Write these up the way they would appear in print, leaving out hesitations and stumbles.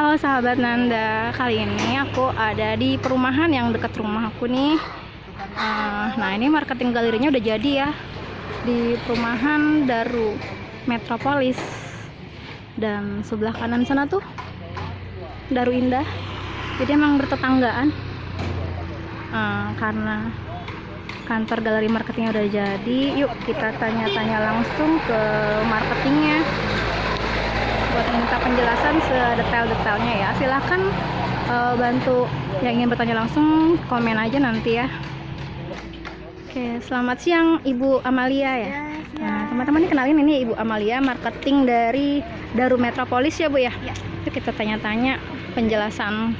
Halo sahabat Nanda, kali ini aku ada di perumahan yang dekat rumah aku nih. Nah ini marketing galerinya udah jadi ya, di perumahan Daru Metropolis. Dan sebelah kanan sana tuh Daru Indah. Jadi emang bertetanggaan. Karena kantor galeri marketingnya udah jadi, yuk kita tanya-tanya langsung ke marketingnya buat minta penjelasan sedetail-detailnya ya. Silahkan bantu yang ingin bertanya langsung, komen aja nanti ya. Oke, selamat siang Ibu Amalia ya. Nah, teman-teman ini kenalin, ini Ibu Amalia, marketing dari Daru Metropolis ya Bu ya. Yuk kita tanya-tanya penjelasannya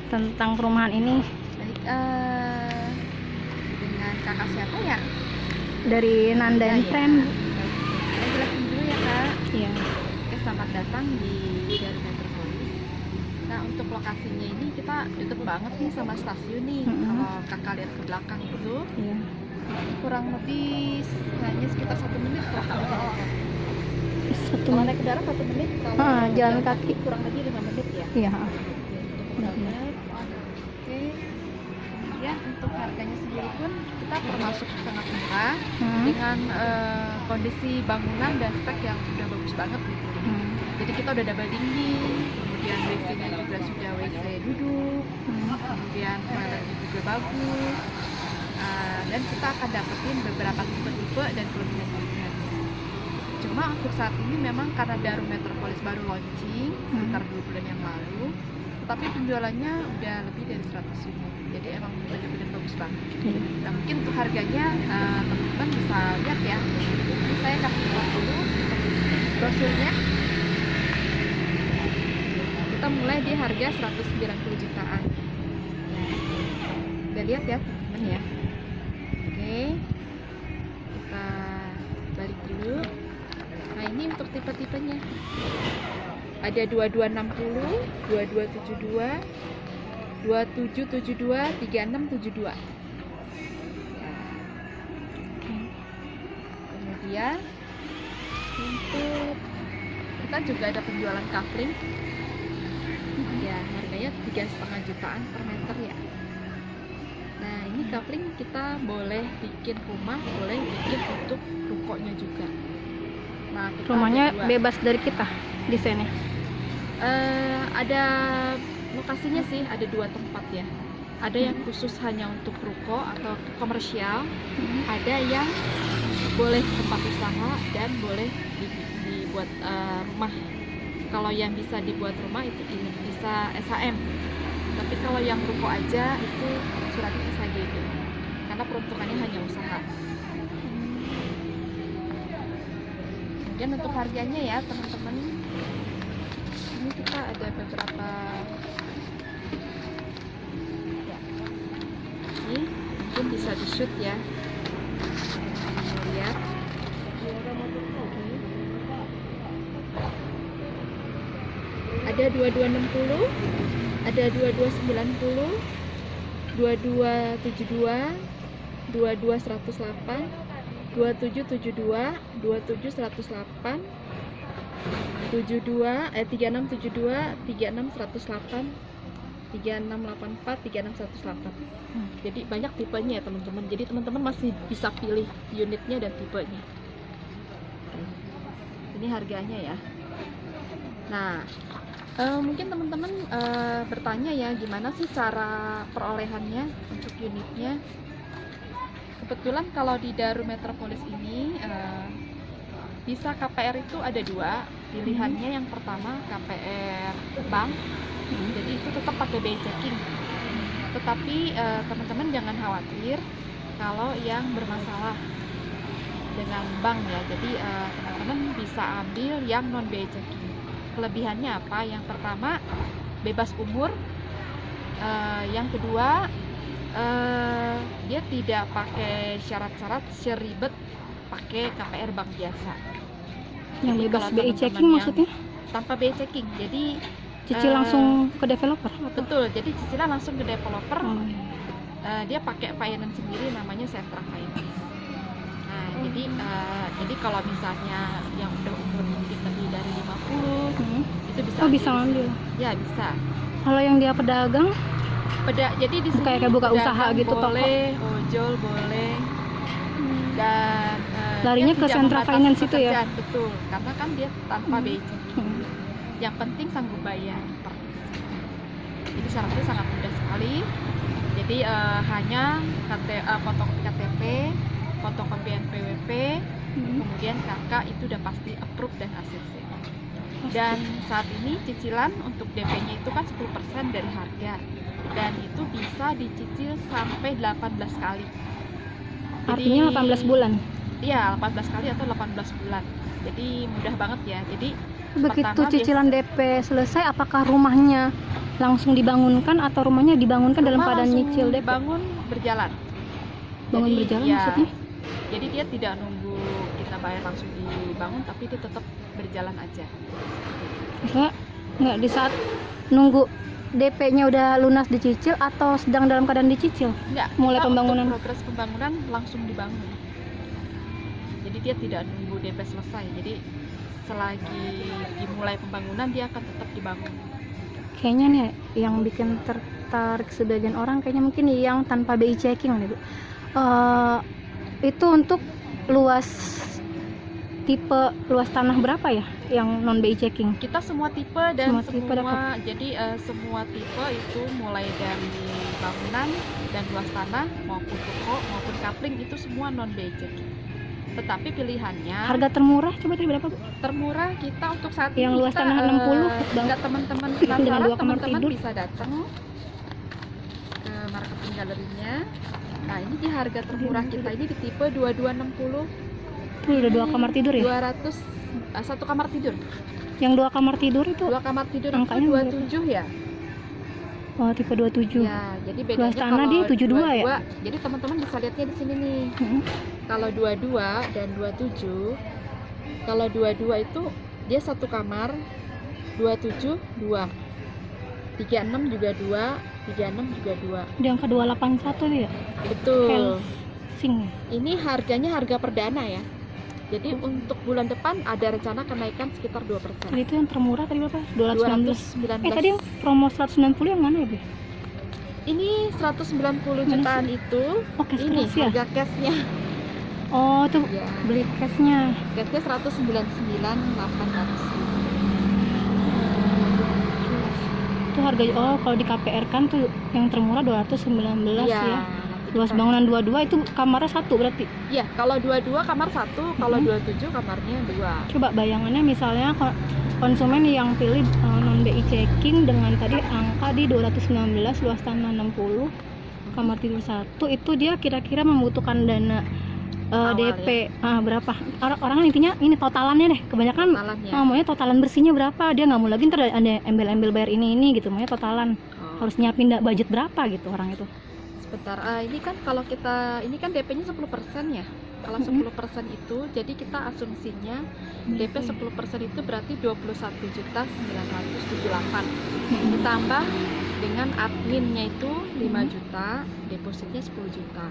tentang perumahan ini. Baik, dengan kakak siapa ya? Dari Nanda and Friend. Saya jelasin dulu ya kak. Iya. Oke, selamat datang di Daru Metropolis. Nah, untuk lokasinya ini kita deket banget nih sama stasiun nih. Kalau kakak lihat ke belakang itu, Iya. kurang lebih hanya sekitar 1 menit kok. Satu Kalau menit. naik kendaraan 1 menit, kalau Jalan kaki kurang lebih 5 menit ya. Iya. Banget. Oke. Kemudian untuk harganya sendiri pun kita termasuk sangat murah dengan kondisi bangunan dan spek yang sudah bagus banget gitu. Jadi kita udah double dinding, kemudian WC-nya juga sudah WC duduk, kemudian toiletnya juga bagus, dan kita akan dapetin beberapa tipe-tipe dan kelebihan-kelebihannya. Cuma untuk saat ini memang karena Daru Metropolis baru launching sekitar 2 bulan yang lalu, tapi penjualannya udah lebih dari 100 unit, jadi emang benar-benar bagus banget. Nah, mungkin untuk harganya teman-teman bisa lihat ya. Ini saya kasih lihat dulu brosurnya. Kita mulai di harga 190 jutaan. Udah lihat ya teman-teman ya. Oke, kita balik dulu. Nah, ini untuk tipe-tipenya ada 2260, 2272, 2772, 3672. Kemudian untuk kita juga ada penjualan kafling ya, harganya 3,5 jutaan per meter ya. Nah, ini kafling kita boleh bikin rumah, boleh bikin untuk rukonya juga. Nah, kita Rumahnya ada 2. bebas dari kita desainnya. Ada lokasinya sih, ada 2 tempat ya. Ada yang khusus hanya untuk ruko atau komersial, ada yang boleh tempat usaha dan boleh dibuat rumah. Kalau yang bisa dibuat rumah itu ini bisa SHM, tapi kalau yang ruko aja itu suratnya SHGB karena peruntukannya hanya usaha. Kemudian untuk harganya ya teman-teman, ini kita ada beberapa ya, ini mungkin bisa di shoot ya, lihat. Ada 2260, ada 2290, 2272, 22108, 2772, 27108, 3672, 36108, 3684, 36108. Jadi banyak tipenya ya teman-teman. Jadi teman-teman masih bisa pilih unitnya dan tipenya. Ini harganya ya. Nah, mungkin teman-teman bertanya ya, gimana sih cara perolehannya untuk unitnya. Kebetulan kalau di Daru Metropolis ini bisa KPR itu ada 2 pilihannya. Yang pertama KPR bank, jadi itu tetap pakai BI checking, tetapi teman-teman jangan khawatir kalau yang bermasalah dengan bank ya. Jadi teman-teman bisa ambil yang non BI checking. Kelebihannya apa? Yang pertama bebas umur, yang kedua dia tidak pakai syarat-syarat seribet pakai KPR bank biasa. Yang Jadi bebas kalau BI teman-teman checking yang maksudnya? tanpa BI checking, jadi Cicil langsung ke developer? betul, jadi cicilan langsung ke developer. Oh, iya. Dia pakai finance sendiri, namanya Sentra Finance. Nah, jadi kalau misalnya yang udah umur mungkin lebih dari 50 itu bisa bisa. Oh, bisa ngambil. Ya, bisa. Kalau yang dia pedagang, Jadi di sini kayak buka pedagang usaha gitu, toko. boleh, ojol boleh. Dan Larinya dia ke tidak Sentra membatasi Finance itu ya? pekerjaan, betul. Karena kan dia tanpa BI checking. Hmm. Yang penting sanggup bayar. Jadi syaratnya sangat mudah sekali. Jadi hanya fotokopi KTP, fotokopi NPWP, kemudian KK itu udah pasti approve dan ACC. Dan saat ini cicilan untuk DP-nya itu kan 10% dari harga, dan itu bisa dicicil sampai 18 kali. Artinya 18 bulan. Iya, 18 kali atau 18 bulan. Jadi mudah banget ya. Jadi Begitu pertama cicilan DP selesai, apakah rumahnya langsung dibangunkan atau rumahnya dibangunkan dalam rumah keadaan langsung nyicil DP? bangun berjalan. Bangun Jadi, berjalan ya, maksudnya? Jadi dia tidak nunggu kita bayar langsung dibangun, tapi dia tetap berjalan aja. Misalnya nggak di saat nunggu DP-nya udah lunas dicicil atau sedang dalam keadaan dicicil? Enggak, Mulai kita pembangunan. untuk progres pembangunan langsung dibangun. Jadi dia tidak nunggu DP selesai. Jadi selagi dimulai pembangunan dia akan tetap dibangun. Kayaknya nih yang bikin tertarik sebagian orang kayaknya mungkin yang tanpa BI checking nih, Bu. Itu untuk tipe luas tanah berapa ya yang non BI checking? Kita semua tipe dan Semua tipe dapat. jadi semua tipe itu mulai dari bangunan dan luas tanah maupun toko maupun kapling itu semua non BI checking. Tetapi pilihannya Harga termurah coba tadi berapa, Bu? termurah kita untuk saat Yang ini luas kita, tanah 60 Bang. jika teman-teman Dengan penasaran, 2 kamar teman-teman tidur. bisa datang ke marketing galerinya. Nah, ini di harga termurah kita ini di tipe 2260. Itu udah 2 kamar tidur ya? 200 satu kamar tidur. Yang 2 kamar tidur itu 2 kamar tidur angkanya itu berapa? 27 ya. oh, tipe 27. Ya, jadi bedanya Luas tanah kalau dia 72 ya? 22, jadi teman-teman bisa lihatnya di sini nih. Hmm. Kalau 22 dan 27, kalau 22 itu dia satu kamar, 27 2. 36 juga 2, 36 juga 2. Di angka 281 ya? Betul. Sing ya? Ini harganya harga perdana ya. Jadi untuk bulan depan ada rencana kenaikan sekitar 2%. Tadi itu yang termurah tadi berapa? 219. 219. Tadi yang promo 190 yang mana ya, Bu? Ini 190 Mana jutaan itu. Oh, cash Ini price ya? harga cashnya. Oh, tuh Ya, beli cashnya. cashnya 199.800. Itu harga, oh kalau di KPR kan tuh yang termurah 219 Iya, ya. nanti Luas kita- bangunan 22 itu kamarnya 1 berarti. Iya, kalau 22 kamar 1, kalau 27 kamarnya 2. Coba bayangannya misalnya konsumen yang pilih non BI checking dengan tadi angka di 219, luas tanah 60, kamar tidur 1, itu dia kira-kira membutuhkan dana Awal DP berapa? Orang intinya ini totalannya deh. Kebanyakan Totalannya. maunya totalan bersihnya berapa, dia nggak mau lagi ntar ada embel-embel bayar ini gitu, maunya totalan. Oh, Harus nyiapin budget berapa gitu orang itu. sebentar. Ini kan kalau kita ini kan DP-nya 10% ya. Kalau 10% itu jadi kita asumsinya DP 10% itu berarti 21.978. Ditambah dengan adminnya itu 5 juta, depositnya 10 juta.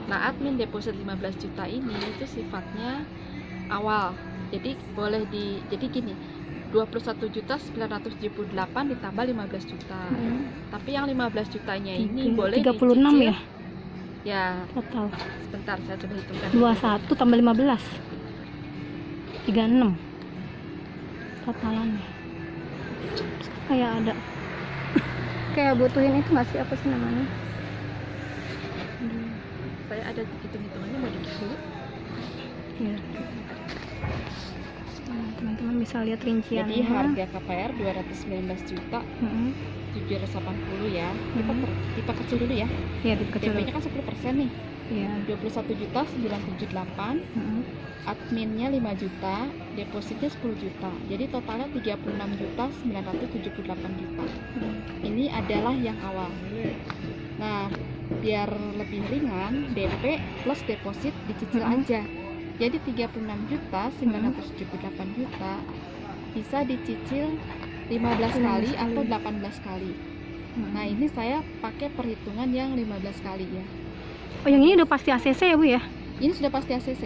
Nah, admin deposit 15 juta ini itu sifatnya awal. Jadi boleh jadi gini, 21.978 ditambah 15 juta. Tapi yang 15 jutanya ini boleh 36 dicicil. ya Ya, total. sebentar saya coba hitungkan. 21 tambah 15 36 totalannya. Terus kayak ada kayak butuhin itu nggak sih, apa sih namanya? Saya ada hitung-hitungannya, mau dikit dulu. Ya. Teman-teman bisa lihat rinciannya. Jadi harga KPR 219 juta 780 ya. Kita tipe kecil dulu ya. Ya di kecil. DP-nya kan 10% nih. Ya. 21.978. Adminnya 5 juta, depositnya 10 juta. Jadi totalnya 36.978 juta. Ini adalah yang awal. Nah, biar lebih ringan, DP plus deposit dicicil aja. Jadi 36.978 juta bisa dicicil 15 kali atau 18 kali. Nah, ini saya pakai perhitungan yang 15 kali ya. Oh, yang ini udah pasti ACC ya, Bu ya? Ini sudah pasti ACC.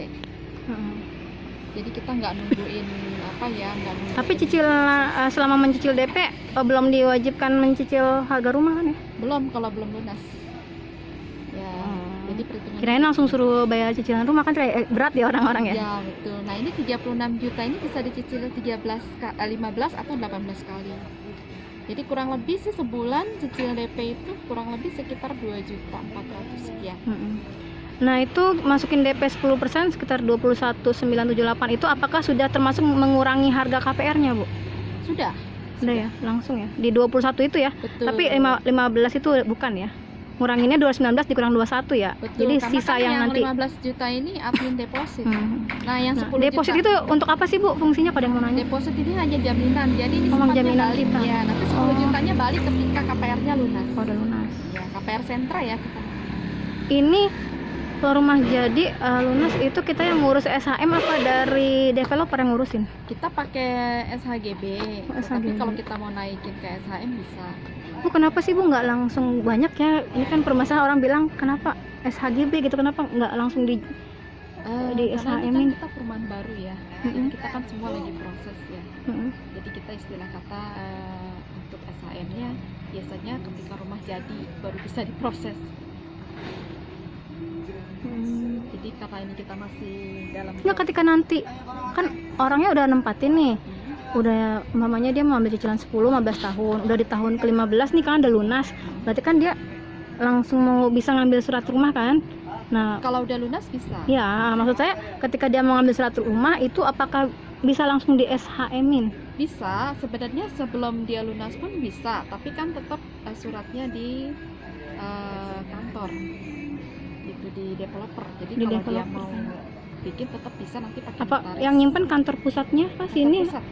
Jadi kita nggak nungguin apa ya, nggak nungguin. Tapi selama mencicil DP belum diwajibkan mencicil harga rumah kan ya? Belum, kalau belum lunas. Ya, jadi perhitungan. Kirain langsung suruh bayar cicilan rumah kan berat ya orang-orang ya? Ya, betul. Nah, ini 36 juta ini bisa dicicil 15 atau 18 kali. Jadi kurang lebih sih sebulan cicil DP itu kurang lebih sekitar 2.400.000 sekian. Nah itu masukin DP 10% sekitar 21.978 itu apakah sudah termasuk mengurangi harga KPR-nya Bu? Sudah ya, langsung ya di 21 itu ya. Betul. Tapi 15 itu bukan ya, nguranginnya 219 dikurang 21 ya. Betul, jadi karena sisa kan yang nanti 15 juta ini admin deposit. Nah yang 10 deposit juta itu untuk apa sih Bu fungsinya kalau yang mau nanya? deposit ini hanya jaminan, jadi ini Uang sifatnya jaminan balik kita. ya. Nanti 10 jutanya balik ketika KPR-nya lunas. Oh, udah lunas. Ya, KPR sentra ya kita. Ini kalau rumah jadi lunas itu kita yang ngurus SHM apa dari developer yang ngurusin? Kita pakai SHGB, tapi SHGB. kalau kita mau naikin ke SHM bisa. Bu kenapa sih Bu nggak langsung banyak ya? Ini kan permasalahan orang bilang kenapa SHGB gitu, kenapa nggak langsung di Karena SHM ini in? kan kita perumahan baru ya. Mm-mm. Kita kan semua lagi proses ya. Jadi kita istilah kata untuk SHM-nya biasanya ketika rumah jadi baru bisa diproses. Jadi karena ini kita masih dalam Nggak, ketika nanti kan orangnya udah nempatin nih, udah mamanya dia mau ambil cicilan 10-15 tahun, udah di tahun ke-15 nih kan udah lunas, berarti kan dia langsung mau bisa ngambil surat rumah kan? Nah kalau udah lunas bisa. ya maksud saya ketika dia mau ngambil surat rumah itu apakah bisa langsung di SHM-in? Bisa, sebenarnya sebelum dia lunas pun bisa, tapi kan tetap suratnya di kantor gitu, di developer. Jadi Di kalau dia developer. mau bikin tetap bisa nanti pakai Apa notaris. yang nyimpen kantor pusatnya pas Kantor ini? pusat.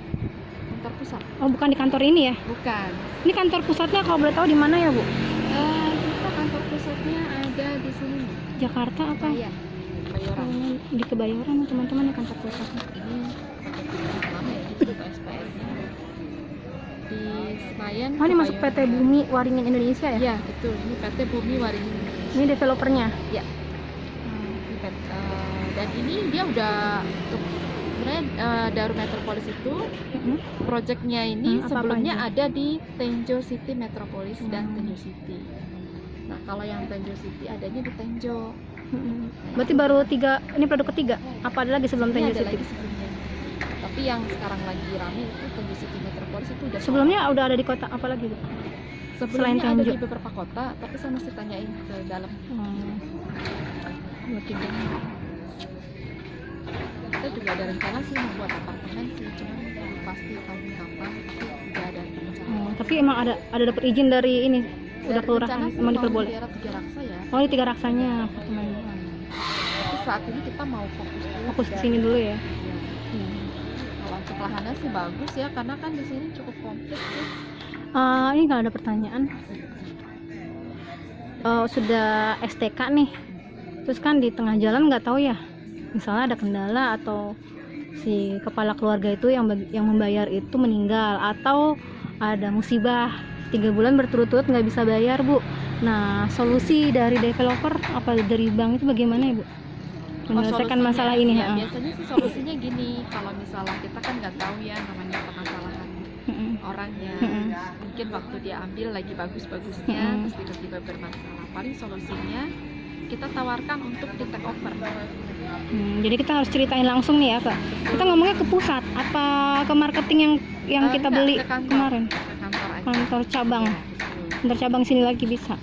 Kantor pusat. Oh bukan di kantor ini ya? Bukan. Ini kantor pusatnya kalau boleh tahu di mana ya Bu? Kita kantor pusatnya ada di sini. Jakarta apa? Iya. Kebayoran. Di Kebayoran teman-teman ya kantor pusatnya. Ini lama ya, itu juga SPN-nya. Di Senayan. Oh ini masuk PT Kebayoran. Bumi Waringin Indonesia ya? Iya, betul. Ini PT Bumi Waringin. Ini developernya? Ya. Dan ini dia udah untuk sebenarnya Daru Metropolis itu projectnya ini apa-apa sebelumnya aja? ada di Tenjo City Metropolis dan Hmm. Tenjo City. Nah kalau yang Tenjo City adanya di Tenjo. Berarti baru 3, ini produk ketiga? Apa ada lagi sebelum Ini Tenjo ada City? lagi sebelumnya. Tapi yang sekarang lagi rame itu Tenjo City Metropolis itu udah Sebelumnya udah ada di kota apa lagi Bu? selain sebelumnya ada Tenjo? di beberapa kota, tapi saya masih tanyain ke dalam. Berarti Kita juga ada rencana sih membuat apartemen sih, cuman belum pasti tahun kapan itu udah ada rencana. tapi emang ada dapat izin dari ini? Udah Dari kelurahan rencana sih emang mau diperboleh? di daerah Tiga Raksa ya. Oh di Tiga Raksanya apartemen. Tapi saat ini kita mau Fokus ke sini dulu ya. Kalau untuk lahannya sih bagus ya, karena kan di sini cukup komplit sih. Ini kalau ada pertanyaan, sudah STK nih, terus kan di tengah jalan nggak tahu ya, misalnya ada kendala atau si kepala keluarga itu yang membayar itu meninggal atau ada musibah 3 bulan berturut-turut nggak bisa bayar Bu. Nah solusi dari developer apa dari bank itu bagaimana ya Bu? Menyelesaikan solusinya, masalah ini ya, ya. biasanya sih solusinya gini, kalau misalnya kita kan nggak tahu ya namanya permasalahan orangnya, mungkin waktu dia ambil lagi bagus-bagusnya terus tiba-tiba bermasalah, paling solusinya kita tawarkan untuk di take over. Jadi kita harus ceritain langsung nih ya Kak. Kita ngomongnya ke pusat apa ke marketing yang kita Enggak, beli ke kantor. kemarin? Ke kantor aja. Kantor cabang. Ya, betul. Kantor cabang sini lagi bisa.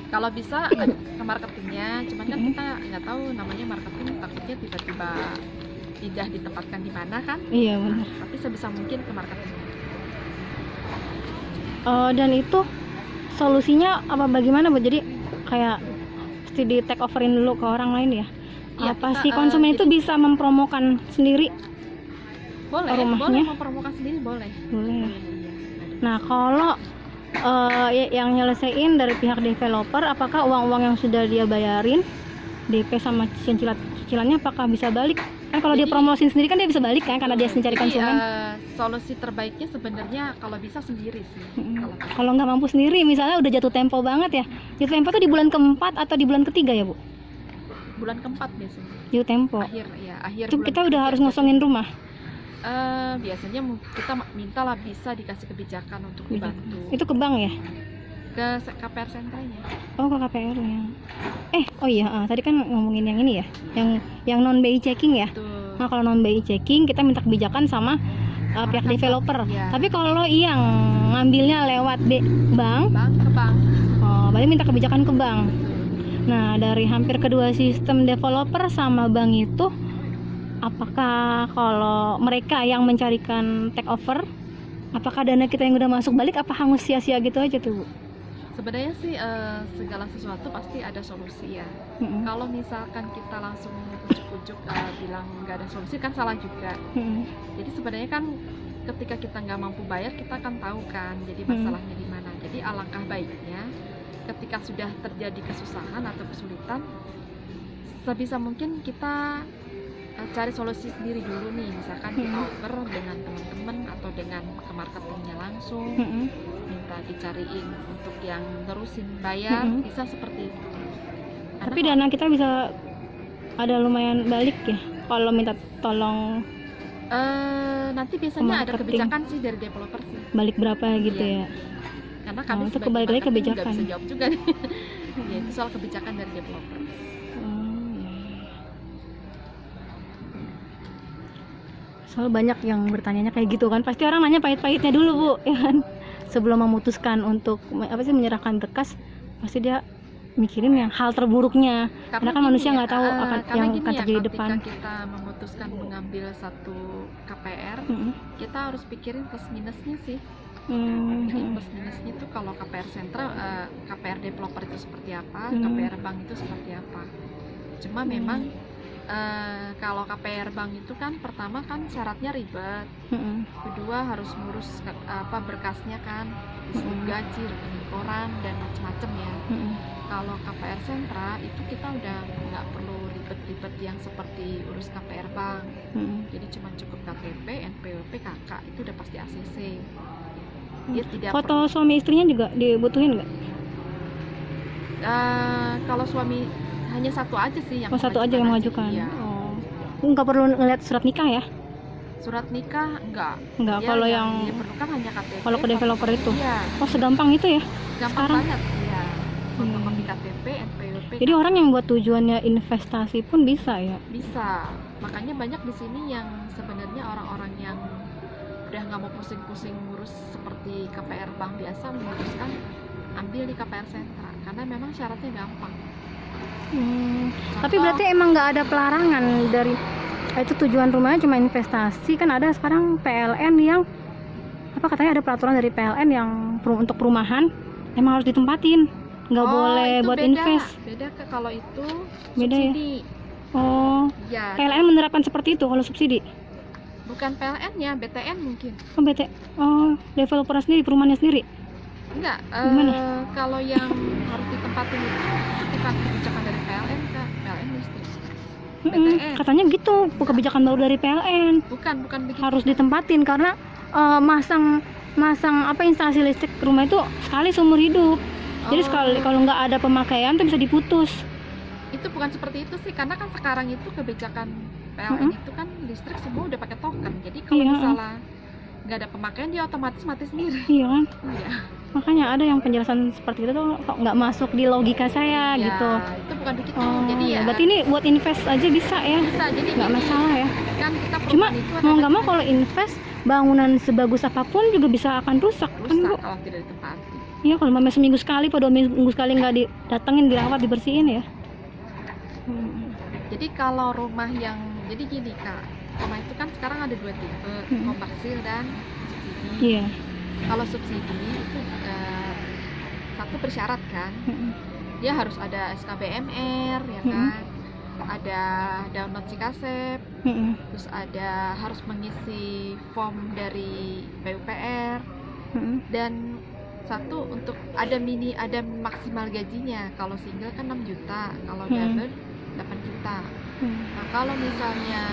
Kalau bisa ke marketingnya, cuman kan kita nggak tahu namanya marketing, takutnya tiba-tiba tidak ditempatkan di mana kan. Iya benar. Tapi sebisa mungkin ke marketing. Dan itu solusinya apa bagaimana Bu? Jadi kayak mesti di take overin dulu ke orang lain ya? Iya, Apa kita, sih konsumen itu jadi- bisa mempromokan sendiri? Boleh, Rumahnya? boleh mempromokan sendiri boleh. Boleh. Iya. Nah kalau yang nyelesain dari pihak developer, apakah uang-uang yang sudah dia bayarin DP sama cicilannya apakah bisa balik? Kan kalau dia Jadi- promosin sendiri kan dia bisa balik kan karena dia mencari Jadi, konsumen. solusi terbaiknya sebenarnya kalau bisa sendiri sih. Kalau nggak mampu sendiri, misalnya udah jatuh tempo banget ya, jatuh tempo tuh di bulan keempat atau di bulan ketiga ya Bu? bulan keempat biasanya. Jatuh tempo. Akhir Itu bulan kita udah ketiga harus biasanya. ngosongin rumah. Biasanya kita minta lah bisa dikasih kebijakan untuk dibantu Itu ke bank ya? ke KPR sentranya. Oh, ke KPR-nya. Oh iya, tadi kan ngomongin yang ini ya, yang non BI checking ya. Tuh. Nah, kalau non BI checking kita minta kebijakan sama pihak developer. Iya. Tapi kalau yang ngambilnya lewat bank, Ke bank. berarti minta kebijakan ke bank. Nah, dari hampir kedua sistem developer sama bank itu, apakah kalau mereka yang mencarikan take over, apakah dana kita yang udah masuk balik apa hangus sia-sia gitu aja tuh, Bu? Sebenarnya sih segala sesuatu pasti ada solusi ya. Mm-mm. Kalau misalkan kita langsung ujuk-ujuk bilang nggak ada solusi kan salah juga. Mm-mm. Jadi sebenarnya kan ketika kita nggak mampu bayar kita akan tahu kan jadi masalahnya di mana. Jadi alangkah baiknya ketika sudah terjadi kesusahan atau kesulitan, sebisa mungkin kita cari solusi sendiri dulu nih, misalkan over dengan teman-teman atau dengan ke marketingnya langsung, Mm-mm. minta dicariin untuk yang terusin bayar, bisa seperti itu. Tapi dana kita bisa ada lumayan balik ya kalau minta tolong Nanti biasanya ada marketing. kebijakan sih dari developer sih, balik berapa gitu Iya. ya. karena kami itu sebagai kebalik lagi marketing nggak kebijakan. bisa jawab juga nih. Ya, itu soal kebijakan dari developer. Soal banyak yang bertanyanya kayak gitu kan, pasti orang nanya pahit-pahitnya dulu, Bu, ya kan? Sebelum memutuskan untuk menyerahkan berkas, pasti dia mikirin yang hal terburuknya, karena kan gini manusia ya, nggak tahu karena yang gini akan ya, terjadi di depan. ketika kita memutuskan mengambil satu KPR, kita harus pikirin plus minusnya sih. Jadi plus minusnya tuh kalau KPR sentral, KPR developer itu seperti apa, KPR bank itu seperti apa. Cuma memang kalau KPR bank itu kan pertama kan syaratnya ribet, kedua harus ngurus berkasnya kan, disuruh gaji, rekening koran dan macam-macam ya. Kalau KPR sentra itu kita udah nggak perlu ribet-ribet yang seperti urus KPR bank. Jadi cuma cukup KTP, NPWP, KK itu udah pasti ACC. Dia tidak Foto suami istrinya juga dibutuhin nggak? kalau suami hanya satu aja sih yang Satu aja yang mengajukan. Iya. Nggak perlu ngeliat surat nikah ya? Surat nikah enggak. Nggak. Dia Kalau yang diperlukan hanya KTP. kalau ke developer itu? Iya. Oh, segampang itu ya? Gampang Sekarang? banget. Iya. Fotokopi KTP, NPWP. Jadi orang yang buat tujuannya investasi pun bisa ya? Bisa. Makanya banyak di sini yang sebenarnya orang-orang yang udah nggak mau pusing-pusing ngurus seperti KPR bank biasa, memutuskan ambil di KPR sentra karena memang syaratnya gampang. Tapi berarti emang nggak ada pelarangan dari itu tujuan rumahnya cuma investasi, kan ada sekarang PLN yang katanya ada peraturan dari PLN yang untuk perumahan emang harus ditempatin, nggak boleh itu buat beda. invest. Beda kalau itu Beda ya? subsidi. Ya, PLN menerapkan seperti itu kalau subsidi. bukan PLN ya, BTN mungkin. Developer sendiri, perumahannya sendiri. Enggak, Gimana? kalau yang harus ditempatin itu bukan kebijakan dari PLN, Kak. PLN listrik. BTN. Katanya gitu, kebijakan baru dari PLN. Bukan begitu. Harus ditempatin karena masang instalasi listrik ke rumah itu sekali seumur hidup. Jadi sekali kalau nggak ada pemakaian tuh bisa diputus. Itu bukan seperti itu sih, karena kan sekarang itu kebijakan PLN itu kan listrik semua udah pakai token. Jadi kalau misalnya nggak ada pemakaian dia otomatis mati sendiri. Iya kan? Iya. Makanya ada yang penjelasan seperti itu tuh kok nggak masuk di logika saya Ya, gitu. itu bukan begitu. Jadi ya. Berarti ini buat invest aja bisa ya? Bisa. Jadi Nggak gini, masalah ya? Kan kita Cuma perumahan itu mau nggak mau kalau invest, bangunan sebagus apapun juga bisa akan rusak kan, Bu? kalau tidak ditempati. Iya, kalau memang seminggu sekali atau 2 minggu sekali nggak didatengin, dirawat, dibersihin ya. Jadi kalau rumah yang, jadi gini Kak, rumah itu kan sekarang ada 2 tipe, komersil dan subsidi. Iya. Kalau subsidi itu satu bersyarat kan, dia harus ada SKBMR ya kan, ada download Sikasep, terus harus mengisi form dari PUPR, dan satu untuk ada maksimal gajinya. Kalau single kan 6 juta, kalau double 8 juta. Nah, kalau misalnya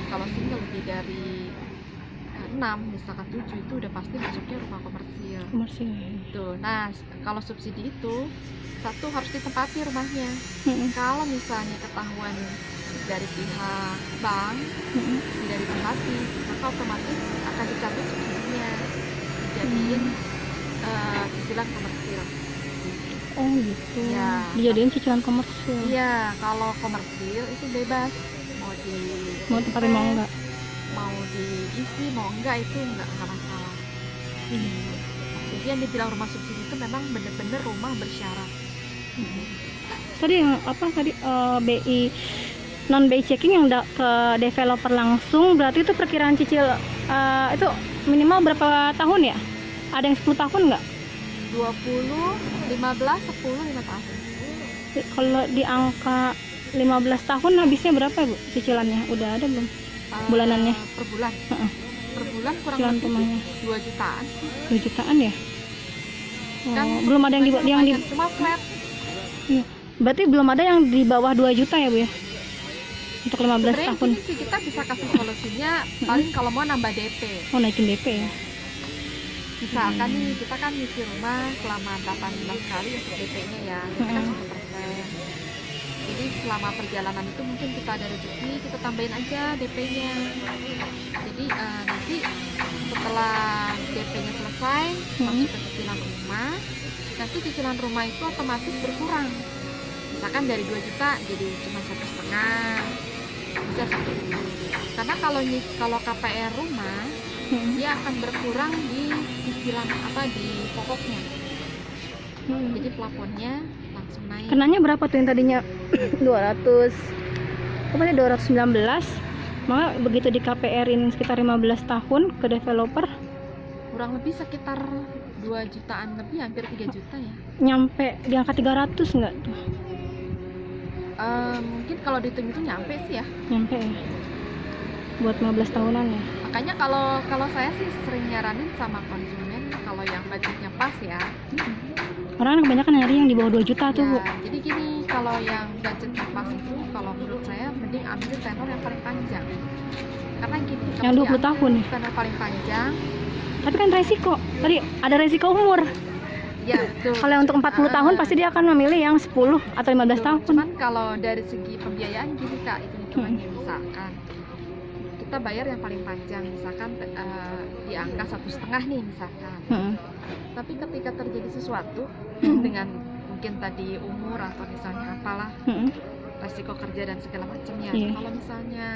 kalau single lebih dari 6 misalkan 7 itu udah pasti masuknya rumah komersil. Komersil. Tuh. Nah, kalau subsidi itu satu harus ditempati rumahnya. Kalau misalnya ketahuan dari pihak bank tidak ditempati, maka otomatis akan dicabut subsidinya, dijadiin cicilan komersil. Oh gitu. Ya. Dijadiin cicilan komersil. Iya, kalau komersil itu bebas Mau tempatin mau enggak? mau diisi mau enggak itu enggak masalah. Jadi yang dibilang rumah subsidi itu memang benar-benar rumah bersyarat. Tadi yang apa tadi BI non BI checking yang ke developer langsung, berarti itu perkiraan cicil itu minimal berapa tahun ya? Ada yang 10 tahun nggak? 20, 15, 10, 5 tahun. Kalau di angka 15 tahun habisnya berapa ya, Bu, cicilannya? Udah ada belum? Bulanannya? Per bulan. Per bulan kurang Cicilan lebih rumahnya 2 jutaan. 2 jutaan ya? Kan Belum ada yang di cuma flat. Iya. Berarti belum ada yang di bawah 2 juta ya, Bu ya? Untuk 15 Sebenarnya tahun. gini sih, kita bisa kasih solusinya paling kalau mau nambah DP. Oh, naikin DP ya? Misalkan nih kita kan ngisi rumah selama 18 kali untuk DP-nya ya, itu kan 1%. Jadi selama perjalanan itu mungkin kita ada rezeki, kita tambahin aja DP-nya. Jadi nanti setelah DP-nya selesai, masuk ke cicilan rumah, nanti cicilan rumah itu otomatis berkurang. Misalkan dari 2 juta jadi cuma 1,5, bisa 1. Karena kalau KPR rumah dia akan berkurang di cicilan di pokoknya. Jadi plafonnya langsung naik. Kenanya berapa tuh yang tadinya 200 219, maka begitu di KPR-in sekitar 15 tahun ke developer Kurang lebih sekitar 2 jutaan lebih, hampir 3 juta ya. nyampe di angka 300 nggak tuh? Mungkin kalau dihitung itu nyampe sih ya. Nyampe ya? Buat 15 tahunan ya? Makanya kalau saya sih sering nyaranin sama konsumen kalau yang budgetnya pas ya. Orang kebanyakan nyari yang di bawah 2 juta tuh, Bu. Ya, jadi gini, kalau yang budgetnya pas itu kalau menurut saya mending ambil tenor yang paling panjang. Karena gini, Yang kalau 20 tahun ya? tenor paling panjang, Tapi kan resiko. Tadi ada resiko umur. ya betul. Kalau untuk 40 tahun pasti dia akan memilih yang 10 atau 15 tahun. Cuman kalau dari segi pembiayaan gini Kak, itu hitungannya misalkan kita bayar yang paling panjang, misalkan di angka 1,5 nih misalkan. Tapi ketika terjadi sesuatu dengan mungkin tadi umur atau misalnya apalah resiko kerja dan segala macamnya, kalau misalnya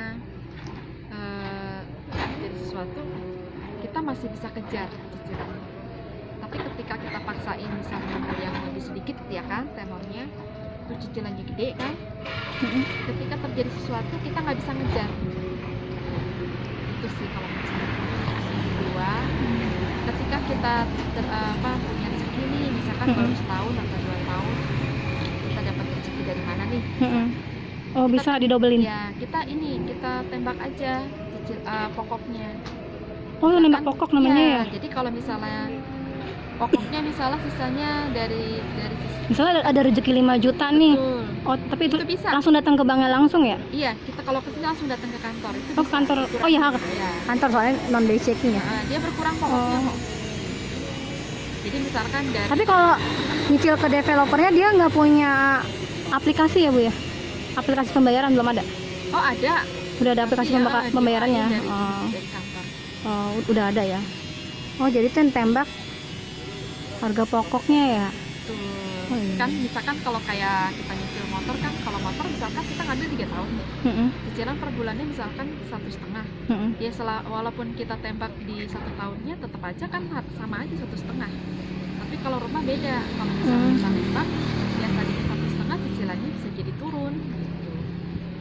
terjadi sesuatu kita masih bisa kejar cicilannya. Tapi ketika kita paksain misalnya yang lebih sedikit ya kan tenornya, itu cicilannya gede kan, ketika terjadi sesuatu kita nggak bisa ngejar. Itu sih kalau misalnya kedua, ketika kita punya rezeki nih, misalkan baru setahun atau 2 tahun kita dapat rezeki dari mana nih? Oh, bisa didobelin? Ya, kita tembak aja pokoknya. Oh, nembak pokok namanya ya? Jadi kalau misalnya pokoknya sisanya dari misalnya ada rezeki 5 juta nih. Betul. Oh, tapi itu bisa. langsung datang ke banknya langsung ya? Iya, kita kalau kesini langsung datang ke kantor. Itu Oh, bisa kantor. berkurang. Oh iya, Ya. kantor soalnya non day checking ya. Dia berkurang pokoknya kok. Jadi misalkan dari Tapi kalau nyicil ke developernya dia nggak punya aplikasi ya, Bu ya? Aplikasi pembayaran belum ada? Oh, ada. Udah ada aplikasi pembayarannya? Dari kantor. Oh, udah ada ya. Oh, jadi tuh yang tembak harga pokoknya ya? Tuh. Oh, iya. Kan misalkan kalau kayak kita nyicil motor kan, kalau motor misalkan kita ngambil 3 tahun nih. Cicilan per bulannya misalkan 1,5. Ya walaupun kita tembak di 1 tahunnya tetap aja kan sama aja 1,5. Tapi kalau rumah beda. Kalau misalnya kita tembak yang tadinya 1,5 cicilannya bisa jadi turun gitu.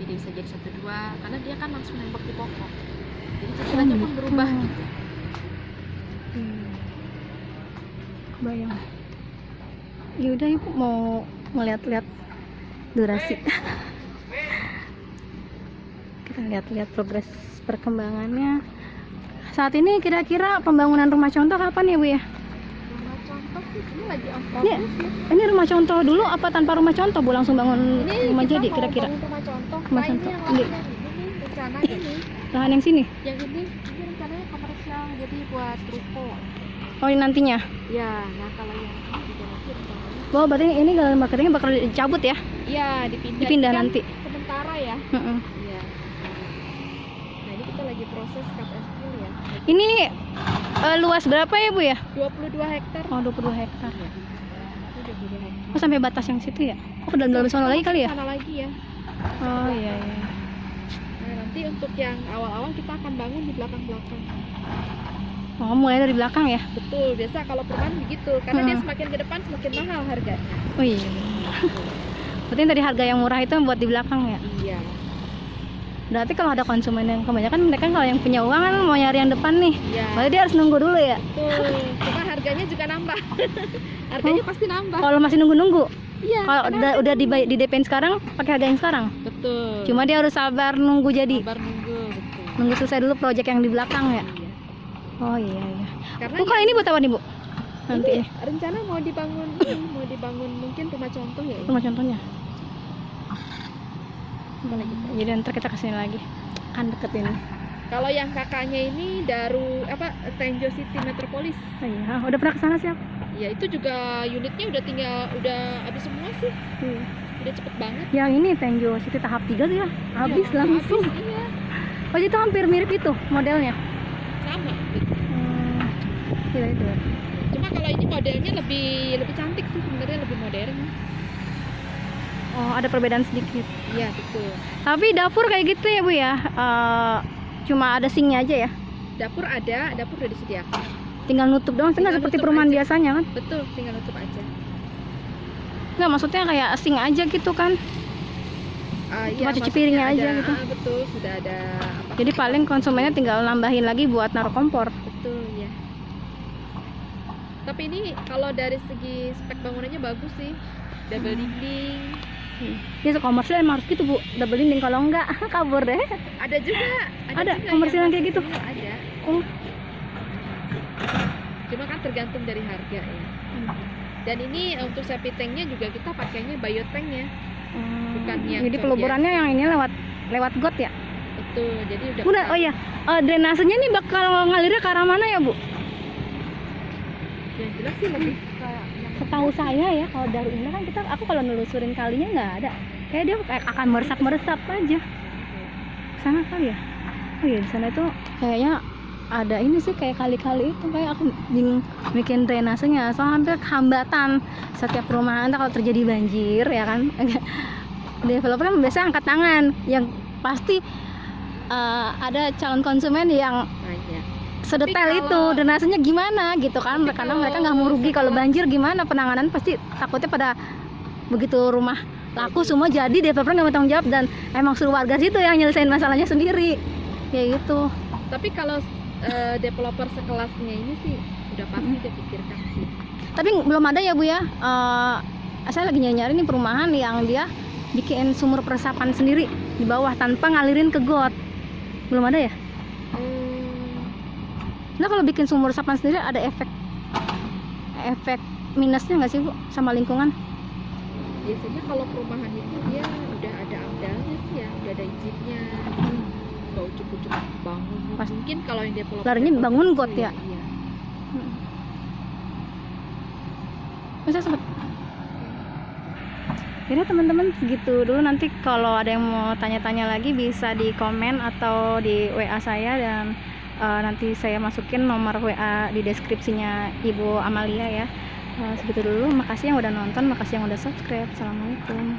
Jadi bisa jadi 1,2 karena dia kan langsung nembak di pokok. Jadi cicilannya pun berubah gitu. Bayang. Yaudah, Ibu mau ngeliat-lihat durasi. Kita lihat-lihat progres perkembangannya. Saat ini kira-kira pembangunan rumah contoh kapan ya, Bu ya? Rumah contoh sih ini lagi on Ini, progress ya. ini rumah contoh dulu apa tanpa rumah contoh, Bu? Langsung bangun rumah Kita jadi mau kira-kira? bangun rumah contoh. Rumah Nah, ini contoh. yang lahannya ini rencana ini. Lahan yang sini? Yang ini rencananya komersial jadi buat ruko. Oh, ini nantinya. Ya, nah kalau yang ini juga nanti rencananya. Oh, berarti ini galeri marketingnya bakal dicabut ya? Iya, dipindah. Dipindah Ini kan nanti. sementara ya. Heeh. Iya. Nah, ini kita lagi proses cut and fill ya. Ini luas berapa ya, Bu ya? 22 hektar. Oh, 22 hektar. Iya. Ini 22 hektar. Oh, sampai batas yang situ ya? Oh, ke dalam sana lagi kali ya? Sana lagi ya. Oh, iya iya. Nah, nanti untuk yang awal-awal kita akan bangun di belakang-belakang. Oh, mulai dari belakang ya? Betul, biasa kalau perumahan begitu. Karena dia Hmm. semakin ke depan semakin mahal harganya. Oh iya. Berarti yang tadi harga yang murah itu yang buat di belakang ya? Iya. Berarti kalau ada konsumen yang kebanyakan mereka kalau yang punya uang kan mau nyari yang depan nih. Iya. Berarti dia harus nunggu dulu ya? Betul. Cuma harganya juga nambah. Harganya pasti nambah. Kalau masih nunggu-nunggu? Iya. Kalau karena udah di DP-in sekarang pakai harga yang sekarang? betul. Cuma dia harus sabar nunggu jadi. sabar nunggu, betul. Nunggu selesai dulu proyek yang di belakang ya? Iya. Oh iya iya. Karena Bu, kalau ini buat apa nih, Bu? Nanti ini rencana mau dibangun mungkin rumah contoh ya. rumah contohnya. Jadi ntar kita kesini lagi. Kan deket ini. Kalau yang kakaknya ini Tenjo City Metropolis. Oh iya, udah pernah kesana sih aku. Ya itu juga unitnya udah habis semua sih. Udah cepet banget. Yang ini Tenjo City tahap 3 tuh ya. Habis Ya, langsung. habis, iya. Oh, itu hampir mirip itu modelnya. Sama gitu. Iya itu. Cuma kalau ini modelnya lebih cantik sih sebenarnya, lebih modern. Oh, ada perbedaan sedikit. Iya, betul. Tapi dapur kayak gitu ya, Bu ya. Cuma ada sinknya aja ya. Dapur udah disediakan. Tinggal nutup doang, nggak Tinggal seperti nutup perumahan aja. biasanya kan? Betul, tinggal nutup aja. Nggak, maksudnya kayak sink aja gitu kan. Cuma cuci maksudnya piringnya aja gitu. Betul, sudah ada apa? Jadi paling konsumennya tinggal nambahin lagi buat naruh kompor. Betul, ya. Tapi ini kalau dari segi spek bangunannya bagus sih. Double dinding. Ya komersil emang harus gitu, Bu. Double dinding, kalau enggak kabur deh. Ada juga Ada juga komersil yang kayak gitu? komersil, ada. Oh. Cuma kan tergantung dari harga ya. Dan ini untuk septic tanknya juga kita pakainya biotank ya. Bukan yang Jadi cor peluburannya biasa. yang ini lewat got ya? Betul, jadi udah Bunda, oh iya, drainasenya nih bakal ngalirnya ke arah mana ya, Bu? yang jelas sih lebih kayak yang Setahu saya ya, kalau dari ini kan aku kalau nelusurin kalinya nggak ada. Kayak dia kayak akan meresap aja. Sana kali ya? Oh iya, di sana itu kayaknya ada ini sih kayak kali-kali itu, kayak aku bingung bikin drainasenya. Soalnya hampir hambatan setiap perumahan kalau terjadi banjir ya kan. Developer kan biasanya angkat tangan, yang pasti ada calon konsumen yang banyak. sedetail Tapi itu kalau- drainasenya gimana gitu kan, Tapi karena kalau mereka nggak mau rugi kalau setelah- banjir gimana penanganan, pasti takutnya pada begitu rumah laku semua jadi developer nggak mau tanggung jawab dan emang suruh warga situ yang nyelesain masalahnya sendiri kayak gitu. Tapi kalau developer sekelasnya ini sih udah pasti dia pikirkan sih. Tapi belum ada ya, Bu ya. Saya lagi nyari nih perumahan yang dia bikin sumur peresapan sendiri di bawah tanpa ngalirin ke got. Belum ada ya? Nah, kalau bikin sumur resapan sendiri ada efek minusnya nggak sih, Bu, sama lingkungan? Biasanya kalau perumahan itu dia udah ada amdalnya sih ya, udah ada izinnya. Nggak ucuk-ucuk bangun. Pas- Mungkin kalau yang developer larinya bangun got ya? Iya. Masa sempet. Jadi teman-teman segitu dulu, nanti kalau ada yang mau tanya-tanya lagi bisa di komen atau di WA saya, dan nanti saya masukin nomor WA di deskripsinya Ibu Amalia ya. Segitu dulu, makasih yang udah nonton, makasih yang udah subscribe. Assalamualaikum.